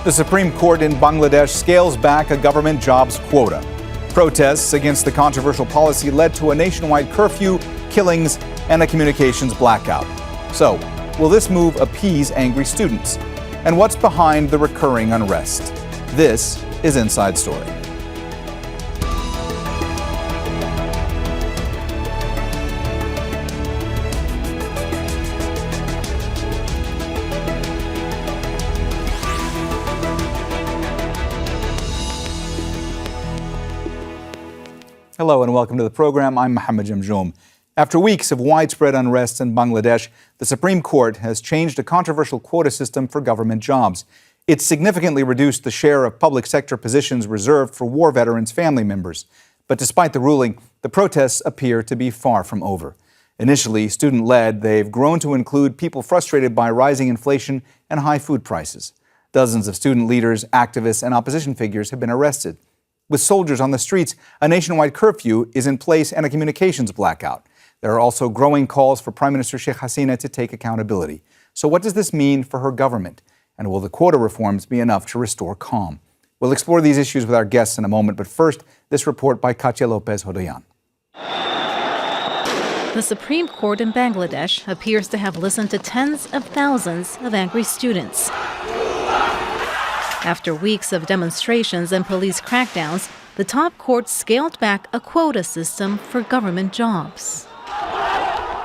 The Supreme Court in Bangladesh scales back a government jobs quota. Protests against the controversial policy led to a nationwide curfew, killings, and a communications blackout. So, will this move appease angry students? And what's behind the recurring unrest? This is Inside Story. Hello and welcome to the program. I'm Mohammed Jamjoom. After weeks of widespread unrest in Bangladesh, the Supreme Court has changed a controversial quota system for government jobs. It's significantly reduced the share of public sector positions reserved for war veterans' family members. But despite the ruling, the protests appear to be far from over. Initially student-led, they've grown to include people frustrated by rising inflation and high food prices. Dozens of student leaders, activists, and opposition figures have been arrested. With soldiers on the streets, a nationwide curfew is in place and a communications blackout. There are also growing calls for Prime Minister Sheikh Hasina to take accountability. So what does this mean for her government? And will the quota reforms be enough to restore calm? We'll explore these issues with our guests in a moment, but first, this report by Katia Lopez Hodoyan. The Supreme Court in Bangladesh appears to have listened to tens of thousands of angry students. After weeks of demonstrations and police crackdowns, the top court scaled back a quota system for government jobs.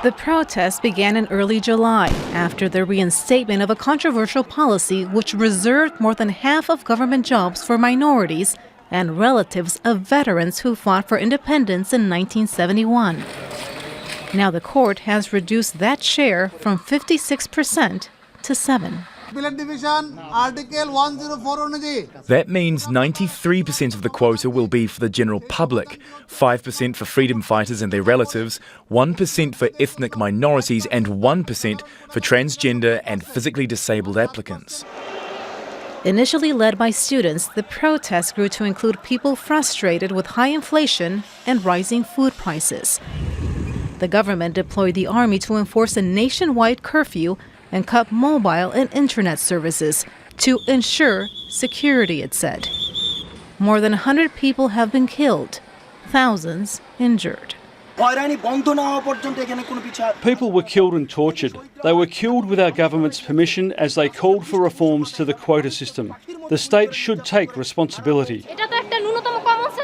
The protests began in early July after the reinstatement of a controversial policy which reserved more than half of government jobs for minorities and relatives of veterans who fought for independence in 1971. Now the court has reduced that share from 56% to 7%. That means 93% of the quota will be for the general public, 5% for freedom fighters and their relatives, 1% for ethnic minorities and 1% for transgender and physically disabled applicants. Initially led by students, the protests grew to include people frustrated with high inflation and rising food prices. The government deployed the army to enforce a nationwide curfew and cut mobile and internet services to ensure security, it said. More than 100 people have been killed, thousands injured. People were killed and tortured. They were killed with our government's permission as they called for reforms to the quota system. The state should take responsibility.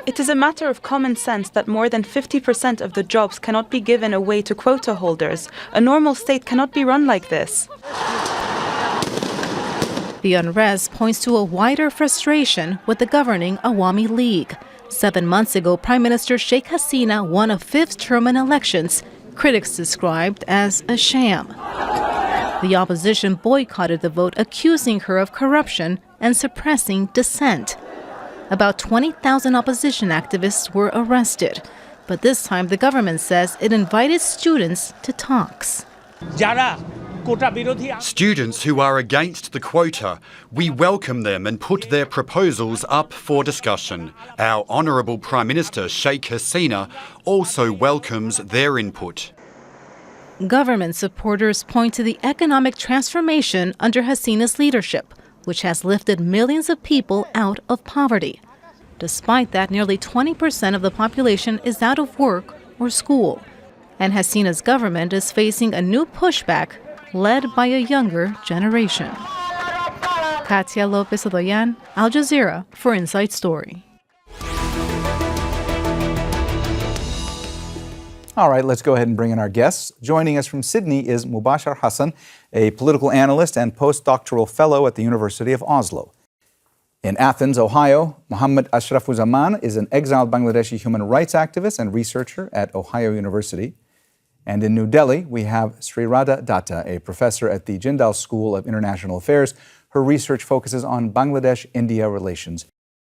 It is a matter of common sense that more than 50% of the jobs cannot be given away to quota holders. A normal state cannot be run like this. The unrest points to a wider frustration with the governing Awami League. 7 months ago, Prime Minister Sheikh Hasina won a fifth-term in elections, critics described as a sham. The opposition boycotted the vote, accusing her of corruption and suppressing dissent. About 20,000 opposition activists were arrested. But this time, the government says it invited students to talks. Students who are against the quota, we welcome them and put their proposals up for discussion. Our Honourable Prime Minister Sheikh Hasina also welcomes their input. Government supporters point to the economic transformation under Hasina's leadership, which has lifted millions of people out of poverty. Despite that, nearly 20% of the population is out of work or school. And Hasina's government is facing a new pushback led by a younger generation. Katia Lopez Hodoyan, Al Jazeera for Inside Story. All right, let's go ahead and bring in our guests. Joining us from Sydney is Mubashir Hassan, a political analyst and postdoctoral fellow at the University of Oslo. In Athens, Ohio, Muhammad Ashrafuzzaman is an exiled Bangladeshi human rights activist and researcher at Ohio University. And in New Delhi, we have Sri Radha Datta, a professor at the Jindal School of International Affairs. Her research focuses on Bangladesh-India relations.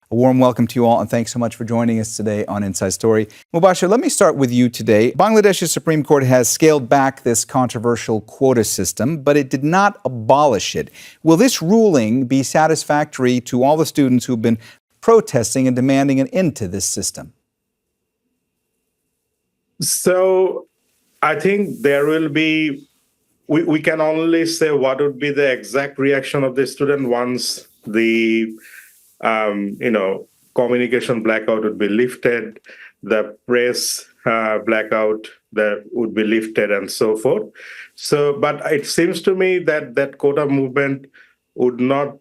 A warm welcome to you all, and thanks so much for joining us today on Inside Story. Mubashir, let me start with you today. Bangladesh's Supreme Court has scaled back this controversial quota system, but it did not abolish it. Will this ruling be satisfactory to all the students who've been protesting and demanding an end to this system? So I think there will be, we can only say what would be the exact reaction of the student once the communication blackout would be lifted, the press blackout that would be lifted, and so forth. So, but it seems to me that that quota movement would not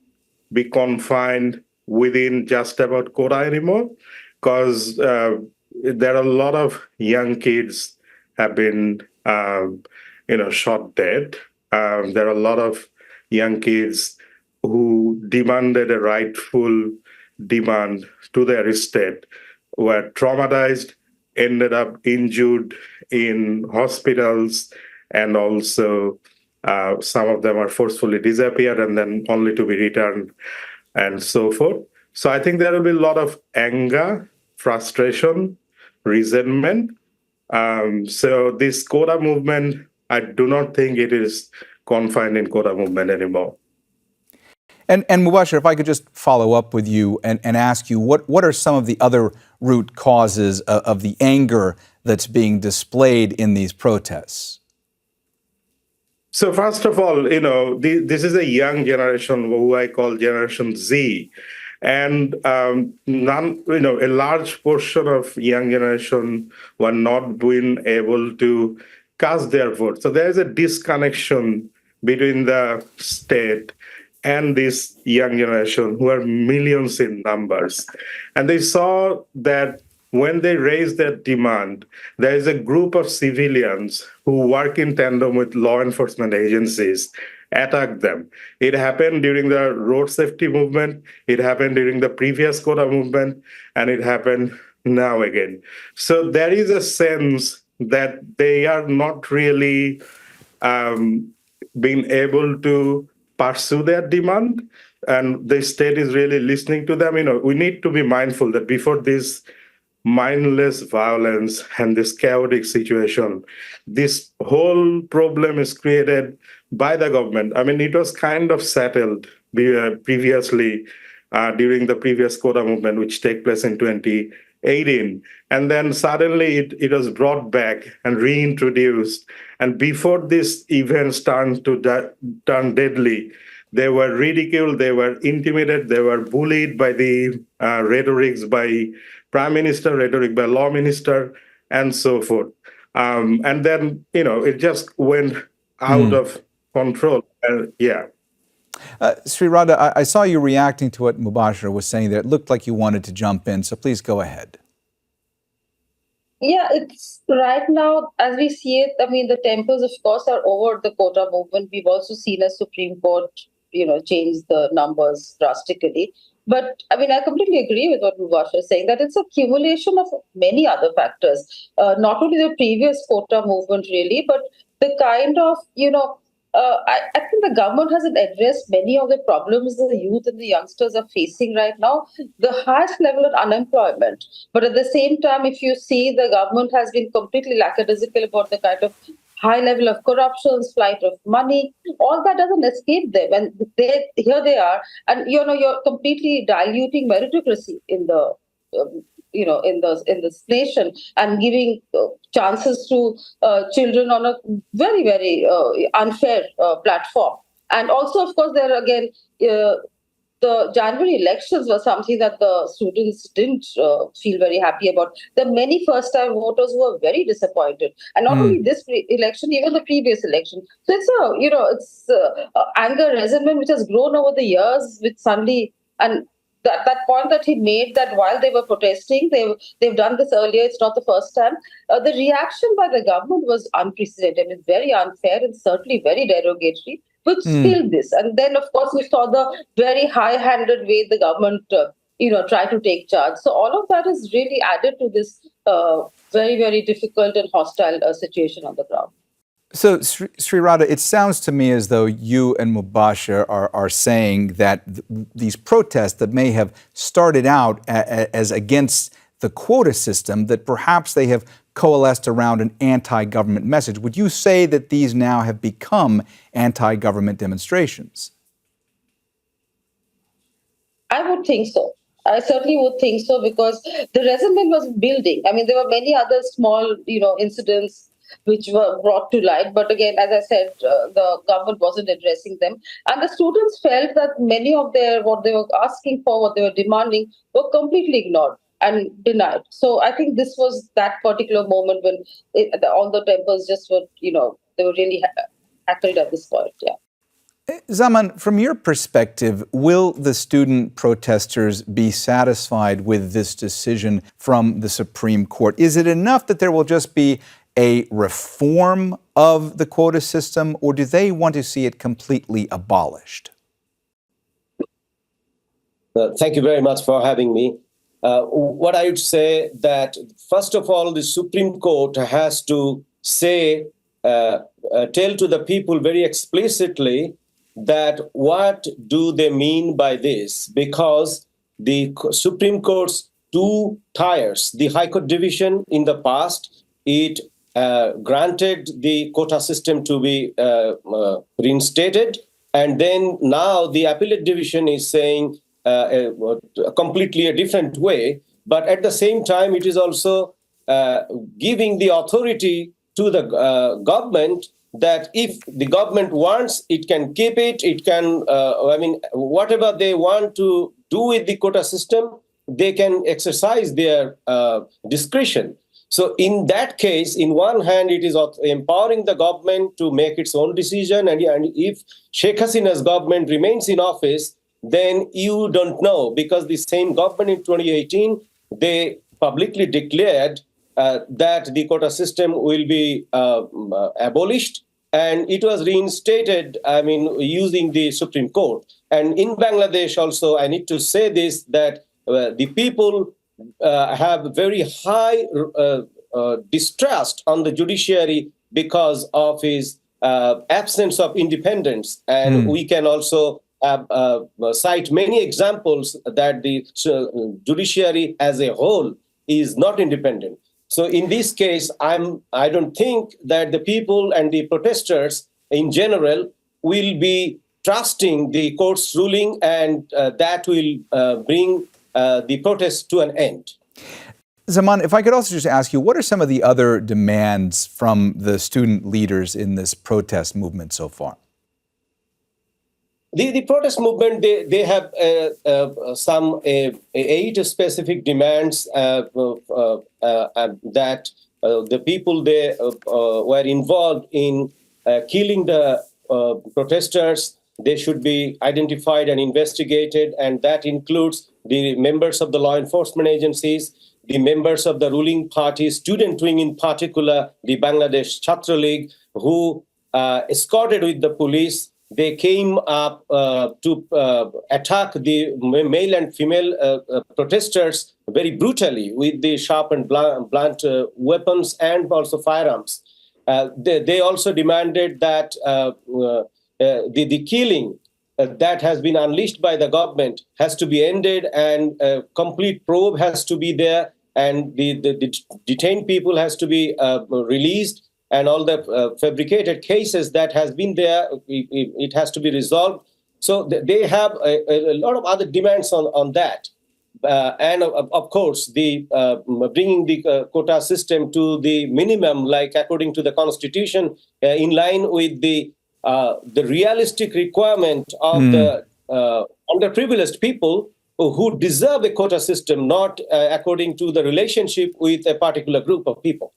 be confined within just about quota anymore, because there are a lot of young kids have been, shot dead. There are a lot of young kids who demanded a rightful demand to their estate, were traumatized, ended up injured in hospitals, and also some of them are forcefully disappeared and then only to be returned, and so forth. So I think there will be a lot of anger, frustration, resentment. So this quota movement, I do not think it is confined in quota movement anymore. And Mubashir, if I could just follow up with you and ask you, what are some of the other root causes of the anger that's being displayed in these protests? So first of all, this is a young generation who I call Generation Z, and a large portion of young generation were not being able to cast their vote. So there is a disconnection between the state and this young generation, who are millions in numbers, and they saw that when they raise their demand, there is a group of civilians who work in tandem with law enforcement agencies attack them. It happened during the road safety movement, it happened during the previous quota movement, and it happened now again. So there is a sense that they are not really being able to pursue their demand, and the state is really listening to them. We need to be mindful that before this mindless violence and this chaotic situation, this whole problem is created by the government. I mean, it was kind of settled previously during the previous quota movement, which took place in 2018. And then suddenly it was brought back and reintroduced. And before these events turned deadly, they were ridiculed, they were intimidated, they were bullied by the rhetorics by prime minister, rhetoric by law minister, and so forth. And then, it just went out of control. Sri Radha, I saw you reacting to what Mubashir was saying there. It looked like you wanted to jump in, so please go ahead. Yeah, it's right now, as we see it, I mean, the tempers, of course, are over the quota movement. We've also seen a Supreme Court, change the numbers drastically. But I mean, I completely agree with what Mubashir is saying, that it's a accumulation of many other factors, not only the previous quota movement, really, but the kind of, I think the government hasn't addressed many of the problems the youth and the youngsters are facing right now. The highest level of unemployment. But at the same time, if you see, the government has been completely lackadaisical about the kind of high level of corruption, flight of money, all that doesn't escape them. And here they are. And, you're completely diluting meritocracy in the in this nation, and giving chances to children on a very, very unfair platform. And also, of course, there again, the January elections were something that the students didn't feel very happy about. There are many first-time voters who are very disappointed, and not only this election, even the previous election. So it's anger, resentment, which has grown over the years, with suddenly, and that point that he made, that while they were protesting, they've done this earlier, it's not the first time. The reaction by the government was unprecedented. It's very unfair and certainly very derogatory, which killed this. And then, of course, we saw the very high-handed way the government, tried to take charge. So all of that has really added to this very, very difficult and hostile situation on the ground. So, Sri Radha, it sounds to me as though you and Mubashir are saying that these protests that may have started out as against the quota system, that perhaps they have coalesced around an anti-government message. Would you say that these now have become anti-government demonstrations? I would think so. I certainly would think so, because the resentment was building. I mean, there were many other small, incidents which were brought to light. But again, as I said, the government wasn't addressing them. And the students felt that many of what they were asking for, what they were demanding, were completely ignored and denied. So I think this was that particular moment when all the temples just were, they were really tackled at this point. Yeah. Zaman, from your perspective, will the student protesters be satisfied with this decision from the Supreme Court? Is it enough that there will just be a reform of the quota system, or do they want to see it completely abolished? Thank you very much for having me. What I would say that, first of all, the Supreme Court has to say, tell to the people very explicitly that what do they mean by this? Because the Supreme Court's two tiers, the High Court division in the past, it granted the quota system to be reinstated. And then now the appellate division is saying completely a different way. But at the same time, it is also giving the authority to the government that if the government wants, it can keep it. It can, whatever they want to do with the quota system, they can exercise their discretion. So in that case, in one hand, it is empowering the government to make its own decision. And if Sheikh Hasina's government remains in office, then you don't know, because the same government in 2018, they publicly declared that the quota system will be abolished. And it was reinstated, using the Supreme Court. And in Bangladesh also, I need to say this, that the people have very high distrust on the judiciary because of his absence of independence. And we can also cite many examples that the judiciary as a whole is not independent. So in this case, I don't think that the people and the protesters in general will be trusting the court's ruling, and that will bring the protest to an end. Zaman, if I could also just ask you, what are some of the other demands from the student leaders in this protest movement so far? The protest movement, they have some 8 specific demands that the people there were involved in killing the protesters. They should be identified and investigated, and that includes the members of the law enforcement agencies, the members of the ruling party, student wing in particular, the Bangladesh Chhatra League, who escorted with the police. They came up to attack the male and female protesters very brutally with the sharp and blunt weapons and also firearms. They also demanded that the killing that has been unleashed by the government has to be ended, and a complete probe has to be there, and the detained people has to be released. And all the fabricated cases that has been there, it has to be resolved. So they have a lot of other demands on that. And of course, the bringing the quota system to the minimum, like according to the Constitution, in line with the realistic requirement of the underprivileged people who deserve a quota system, not according to the relationship with a particular group of people.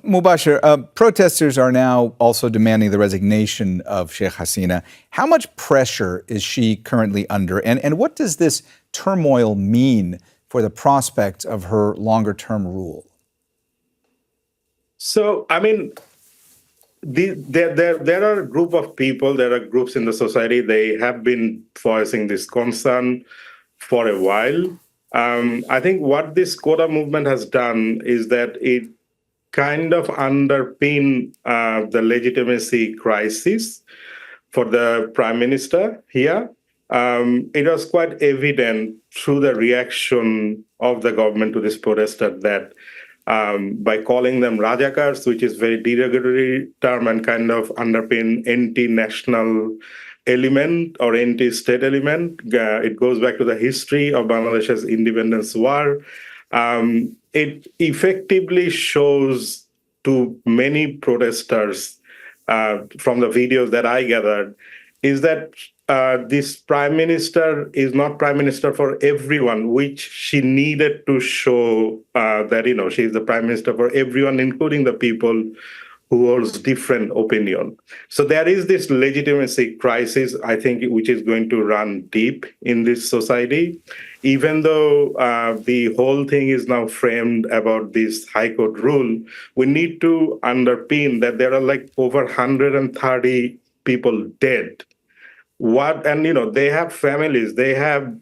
Mubashir, protesters are now also demanding the resignation of Sheikh Hasina. How much pressure is she currently under, and what does this turmoil mean for the prospect of her longer-term rule? So, there are a group of people, there are groups in the society, they have been voicing this concern for a while. I think what this quota movement has done is that it kind of underpin the legitimacy crisis for the prime minister here. It was quite evident through the reaction of the government to this protester that by calling them Rajakars, which is very derogatory term and kind of underpin anti-national element or anti-state element. It goes back to the history of Bangladesh's independence war. It effectively shows to many protesters from the videos that I gathered is that this prime minister is not prime minister for everyone, which she needed to show that, she's the prime minister for everyone, including the people who holds different opinion. So there is this legitimacy crisis, I think, which is going to run deep in this society, even though the whole thing is now framed about this High Court rule. We need to underpin that there are like over 130 people dead. They have families, they have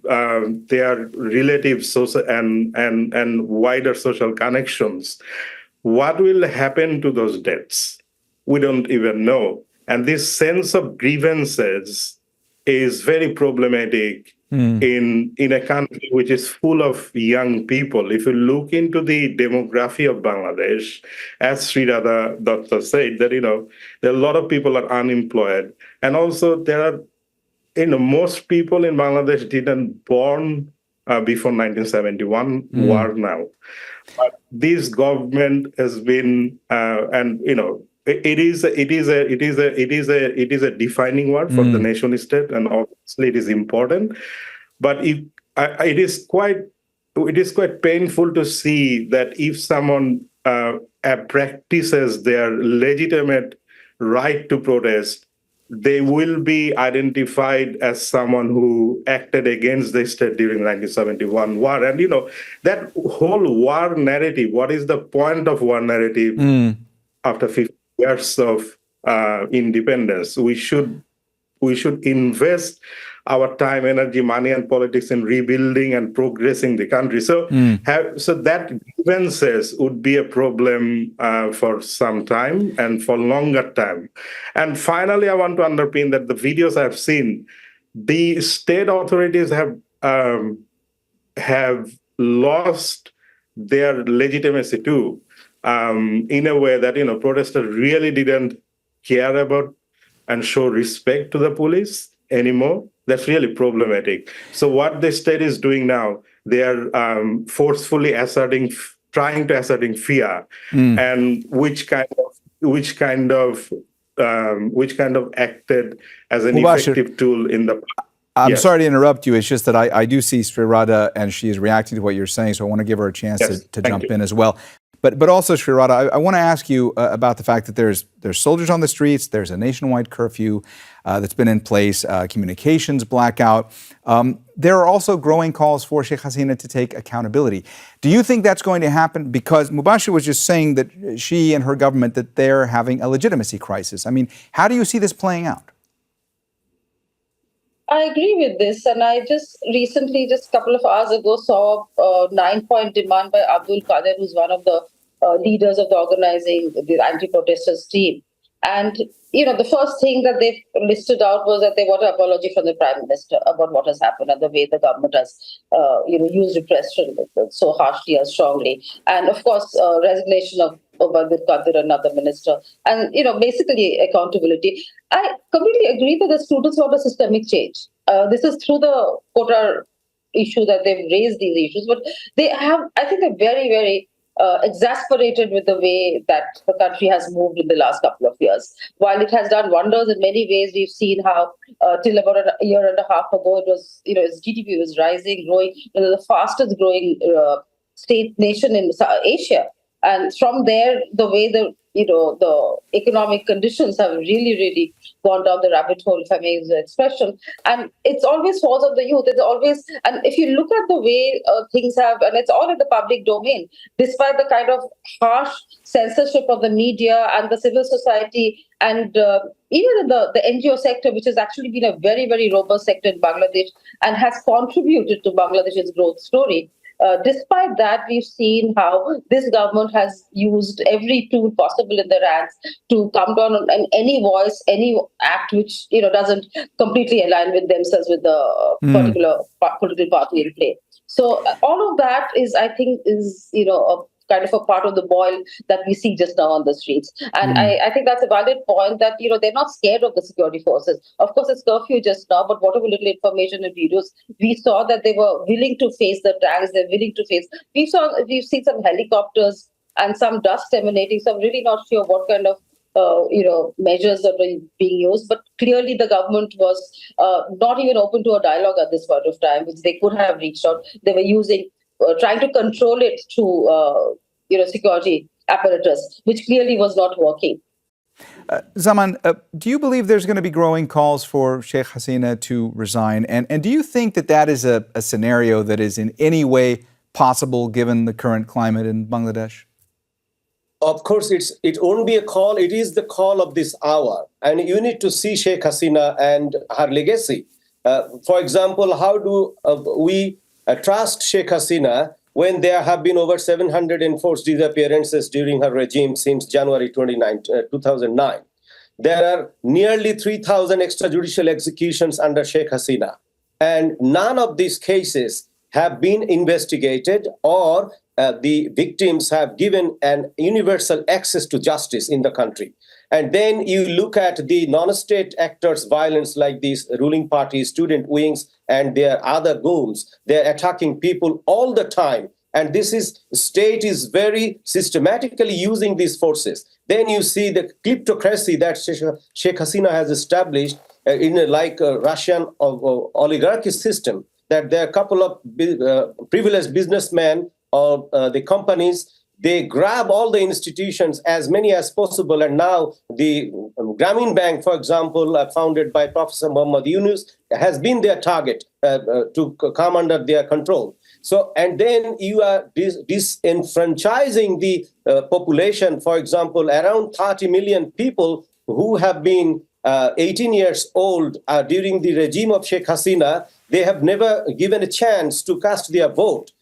their relatives, social and wider social connections. What will happen to those deaths? We don't even know. And this sense of grievances is very problematic in a country which is full of young people. If you look into the demography of Bangladesh, as Sri Radha Datta said, that there are a lot of people are unemployed. And also there are, most people in Bangladesh didn't born before 1971 war now. But this government has been, it is a defining word for the nation state, and obviously it is important. But it is quite painful to see that if someone practices their legitimate right to protest, they will be identified as someone who acted against the state during 1971 war. And, that whole war narrative, what is the point of war narrative after 50 years of independence? We should invest our time, energy, money, and politics in rebuilding and progressing the country. So, so that grievances would be a problem for some time and for longer time. And finally, I want to underpin that the videos I've seen, the state authorities have lost their legitimacy too, in a way that protesters really didn't care about and show respect to the police anymore. That's really problematic. So what the state is doing now, they are forcefully trying to asserting fear, and which kind of acted as an effective tool in the. I'm sorry to interrupt you. It's just that I do see Sri Radha and she is reacting to what you're saying, so I want to give her a chance to jump in as well. But also, Sri Radha, I want to ask you about the fact that there's soldiers on the streets, there's a nationwide curfew that's been in place, communications blackout. There are also growing calls for Sheikh Hasina to take accountability. Do you think that's going to happen? Because Mubashir was just saying that she and her government, that they're having a legitimacy crisis. I mean, how do you see this playing out? I agree with this, and I just recently, just a couple of hours ago, saw a 9-point demand by Abdul Qadir, who's one of the leaders of the anti-protesters team. And, the first thing that they've listed out was that they want an apology from the Prime Minister about what has happened and the way the government has, used repression so harshly and strongly. And, of course, resignation of Abdul Qadir, another minister, and, basically accountability. I completely agree that the students want a systemic change. This is through the quota issue that they've raised these issues, but they have, I think, they're very, very exasperated with the way that the country has moved in the last couple of years. While it has done wonders in many ways, we've seen how till about a year and a half ago, it was, its GDP was rising, growing, the fastest growing nation in Asia. And from there, the way the economic conditions have really, really gone down the rabbit hole, if I may use the expression. And it's always falls on the youth. It's always, and if you look at the way things have, and it's all in the public domain, despite the kind of harsh censorship of the media and the civil society, and even in the NGO sector, which has actually been a very, very robust sector in Bangladesh and has contributed to Bangladesh's growth story. Despite that, we've seen how this government has used every tool possible in their hands to come down on any voice, any act which doesn't completely align with themselves, with the particular political party in play. So all of that is, I think, a kind of a part of the boil that we see just now on the streets. And I think that's a valid point that, they're not scared of the security forces. Of course, it's curfew just now, but whatever little information and videos, we saw that they were willing to face the tanks, they're willing to face. We've seen some helicopters and some dust emanating. So I'm really not sure what kind of measures that were being used. But clearly, the government was not even open to a dialogue at this point of time, which they could have reached out. They were using, trying to control it through, security apparatus, which clearly was not working. Zaman, do you believe there's going to be growing calls for Sheikh Hasina to resign? And do you think that that is a scenario that is in any way possible given the current climate in Bangladesh? Of course, it won't be a call. It is the call of this hour. And you need to see Sheikh Hasina and her legacy. For example, how do we trust Sheikh Hasina when there have been over 700 enforced disappearances during her regime since January 2009? There are nearly 3,000 extrajudicial executions under Sheikh Hasina. And none of these cases have been investigated or the victims have given an universal access to justice in the country. And then you look at the non-state actors' violence like these ruling parties, student wings, and their other goons. They're attacking people all the time. And state is very systematically using these forces. Then you see the kleptocracy that Sheikh Hasina has established in a Russian oligarchy system, that there are a couple of privileged businessmen or the companies, they grab all the institutions, as many as possible. And now the Grameen Bank, for example, founded by Professor Muhammad Yunus, has been their target to come under their control. So, and then you are disenfranchising the population. For example, around 30 million people who have been 18 years old during the regime of Sheikh Hasina, they have never given a chance to cast their vote.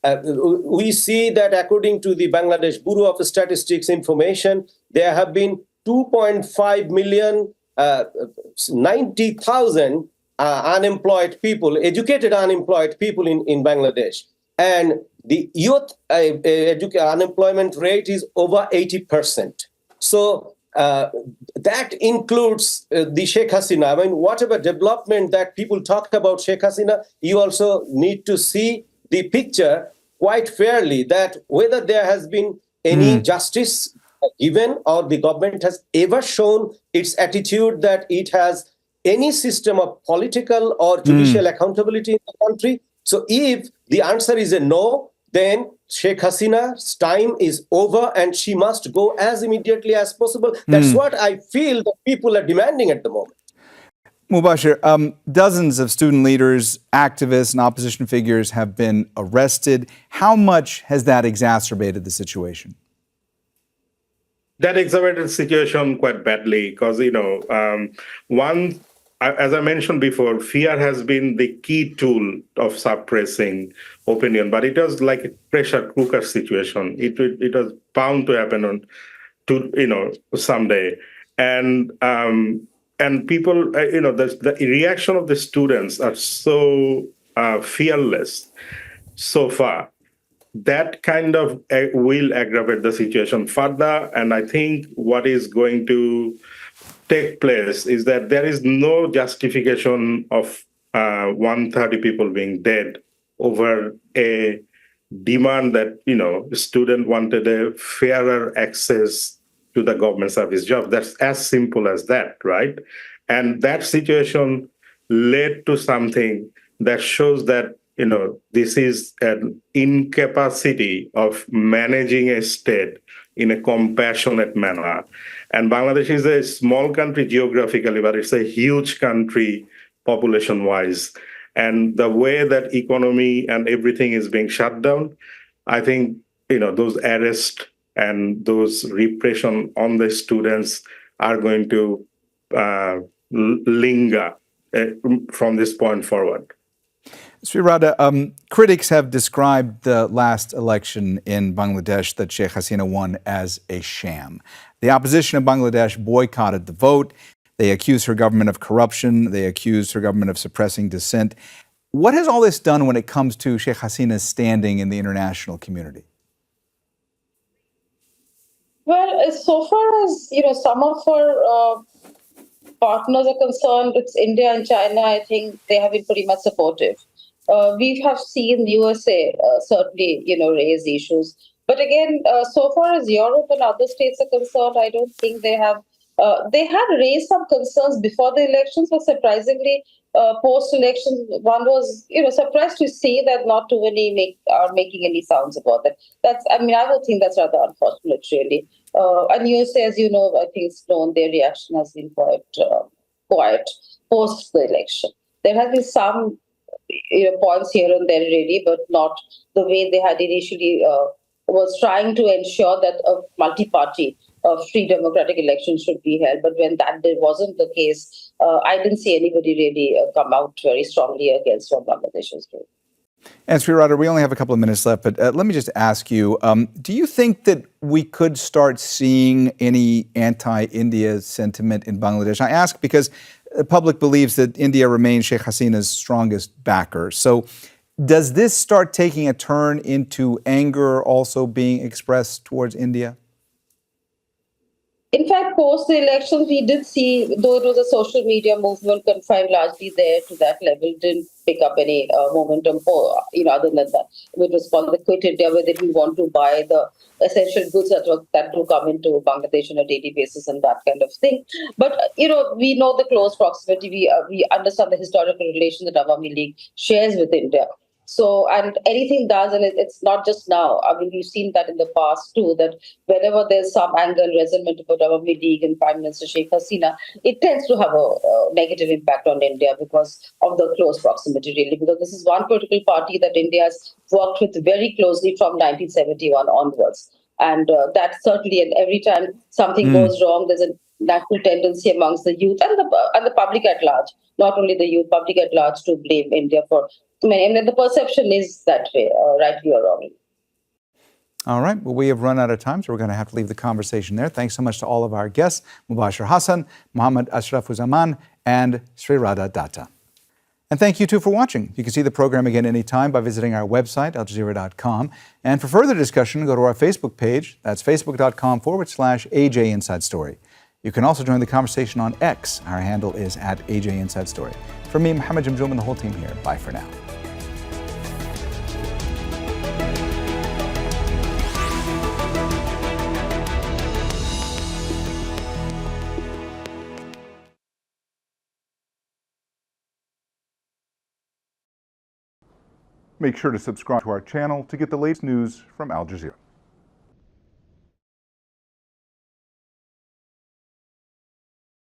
We see that according to the Bangladesh Bureau of Statistics information, there have been 2.5 million, 90,000 unemployed people, educated unemployed people in Bangladesh. And the youth unemployment rate is over 80%. So that includes the Sheikh Hasina. I mean, whatever development that people talk about Sheikh Hasina, you also need to see the picture quite fairly, that whether there has been any justice given or the government has ever shown its attitude that it has any system of political or judicial accountability in the country. So if the answer is a no, then Sheikh Hasina's time is over and she must go as immediately as possible. That's what I feel that people are demanding at the moment. Mubashir, dozens of student leaders, activists, and opposition figures have been arrested. How much has that exacerbated the situation? That exacerbated the situation quite badly because, one, as I mentioned before, fear has been the key tool of suppressing opinion, but it was like a pressure cooker situation. It was bound to happen someday. And people, the reaction of the students are so fearless so far. That kind of will aggravate the situation further. And I think what is going to take place is that there is no justification of 130 people being dead over a demand that, student wanted a fairer access to the government service job. That's as simple as that, right? And that situation led to something that shows that, this is an incapacity of managing a state in a compassionate manner. And Bangladesh is a small country geographically, but it's a huge country population-wise. And the way that economy and everything is being shut down, I think, those arrests and those repression on the students are going to linger from this point forward. Sri Radha, critics have described the last election in Bangladesh that Sheikh Hasina won as a sham. The opposition of Bangladesh boycotted the vote. They accuse her government of corruption. They accuse her government of suppressing dissent. What has all this done when it comes to Sheikh Hasina's standing in the international community? Well, so far as some of our partners are concerned, it's India and China. I think they have been pretty much supportive. We have seen USA certainly, raise issues. But again, so far as Europe and other states are concerned, I don't think they have. They had raised some concerns before the elections, but surprisingly, post-election, one was, surprised to see that not too many are making any sounds about that. I would think that's rather unfortunate, really. And USA, as you know, I think it's known their reaction has been quite quiet post the election. There has been some, points here and there, really, but not the way they had initially. Was trying to ensure that a multi-party free democratic election should be held. But when that wasn't the case, I didn't see anybody really come out very strongly against what Bangladesh is doing. And Sri Radha, we only have a couple of minutes left, but let me just ask you, do you think that we could start seeing any anti-India sentiment in Bangladesh? I ask because the public believes that India remains Sheikh Hasina's strongest backer. So does this start taking a turn into anger also being expressed towards India? In fact, post the elections, we did see, though it was a social media movement confined largely there to that level, didn't pick up any momentum for, other than that, which was called the Quit India, where they didn't want to buy the essential goods that will come into Bangladesh on a daily basis and that kind of thing. But, we know the close proximity. We understand the historical relation that Awami League shares with India. So, and anything does, and it's not just now. I mean, we've seen that in the past too, that whenever there's some anger and resentment about Awami League and Prime Minister Sheikh Hasina, it tends to have a negative impact on India because of the close proximity, really, because this is one political party that India has worked with very closely from 1971 onwards. And that certainly, and every time something goes wrong, there's a natural tendency amongst the youth and the public at large, not only the youth, public at large, to blame India for. And the perception is that way, rightly or wrongly. All right. Well, we have run out of time, so we're going to have to leave the conversation there. Thanks so much to all of our guests, Mubashir Hassan, Muhammad Ashrafuzzaman, and Sri Radha Datta. And thank you, too, for watching. You can see the program again anytime by visiting our website, aljazeera.com. And for further discussion, go to our Facebook page. That's facebook.com/AJ Inside Story. You can also join the conversation on X. Our handle is @AJ Inside Story. For me, Mohammed Jamjoom, and the whole team here, bye for now. Make sure to subscribe to our channel to get the latest news from Al Jazeera.